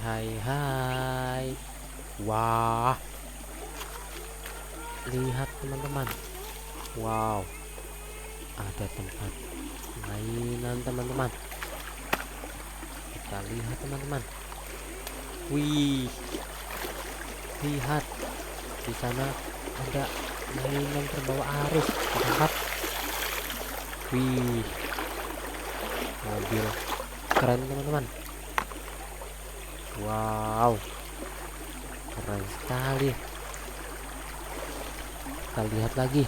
Hai. Wah, lihat teman-teman. Wow, ada tempat mainan teman-teman. Kita lihat teman-teman. Wih, lihat di sana ada mainan terbawa arus. Lihat. Wih, mobil keren teman-teman. Wow, keren sekali. Kita lihat lagi.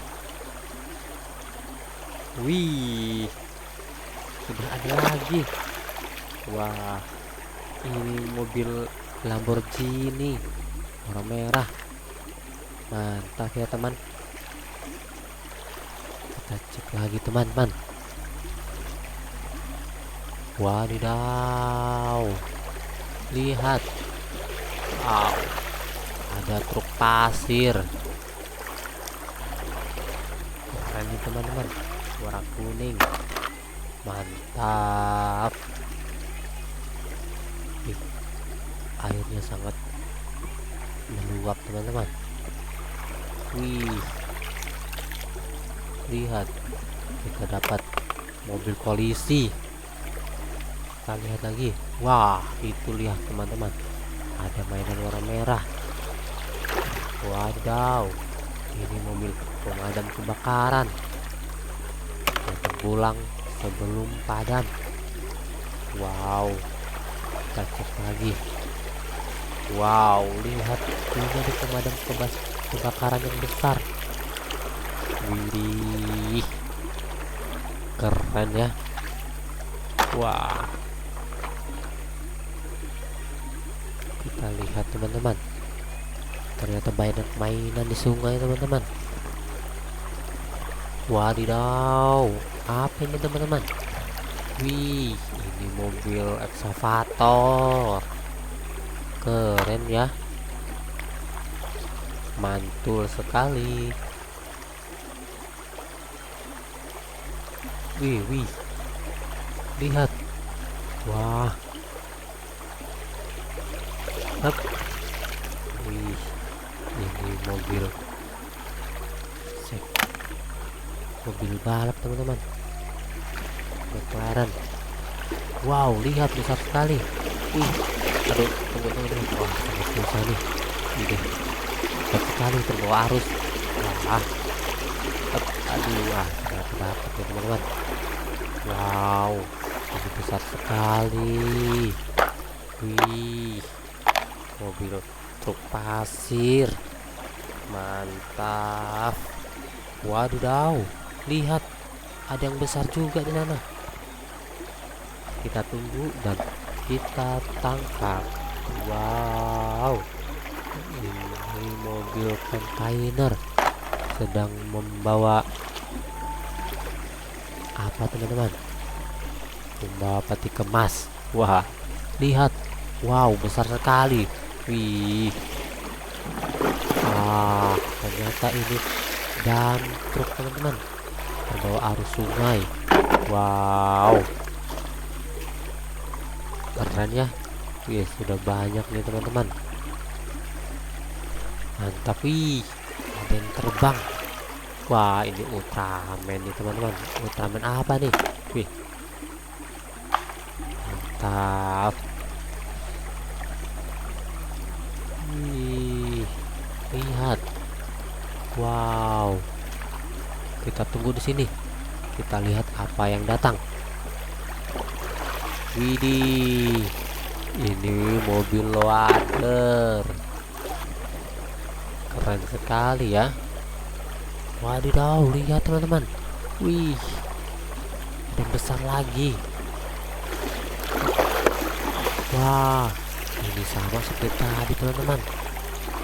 Wih, sudah ada lagi. Wah, ini mobil Lamborghini warna merah. Mantap ya teman. Kita cek lagi teman-teman. Wadidaw, lihat. Wow, ada truk pasir. Keren nih teman-teman, warna kuning. Mantap. Ih, airnya sangat meluap teman-teman. Wih, lihat, kita dapat mobil polisi. Kita lihat lagi. Wah, itu lihat teman-teman, ada mainan warna merah. Wadaw, ini mobil pemadam kebakaran yang terpulang sebelum padam. Wow, kita cek lagi. Wow, lihat, ini ada pemadam kebakaran yang besar. Widih, keren ya. Wah, kita lihat teman-teman, ternyata banyak mainan di sungai teman-teman. Wadidaw, apa ini teman-teman? Wih, ini mobil ekskavator. Keren ya, mantul sekali. Wih, lihat. Wah, Hup. Wih, ini mobil balap teman-teman, McLaren. Wow, lihat, besar sekali. Wih, aduh, tunggu. Wah, sangat susah nih. Ini besar sekali, terbawa arus. Wah, aduh, dapat ya teman-teman. Wow, ini besar sekali. Wih, mobil truk pasir. Mantap. Wadidaw, lihat, ada yang besar juga di sana. Kita tunggu dan kita tangkap. Wow, ini mobil kontainer sedang membawa apa teman-teman? Membawa peti kemas. Wah, lihat. Wow, besar sekali. Wih. Ah, ternyata ini dam truk teman-teman, terbawa arus sungai. Wow, keren ya. Wih, sudah banyak nih teman-teman. Mantap. Wih, ada yang terbang. Wah, ini Ultraman nih teman-teman. Ultraman apa nih? Wih, mantap. Wih, lihat. Wow, kita tunggu di sini. Kita lihat apa yang datang. Widih, ini mobil loader. Keren sekali ya. Wadidaw, lihat teman-teman. Wih, ada yang besar lagi. Wah, ini sama seperti tadi teman-teman.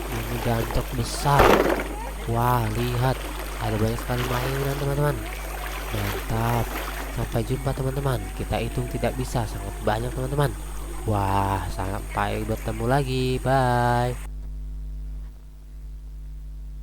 Ini gantok besar. Wah, lihat, ada banyak sekali mainan teman-teman. Mantap. Sampai jumpa teman-teman. Kita hitung tidak bisa, sangat banyak teman-teman. Wah, sampai bertemu lagi. Bye.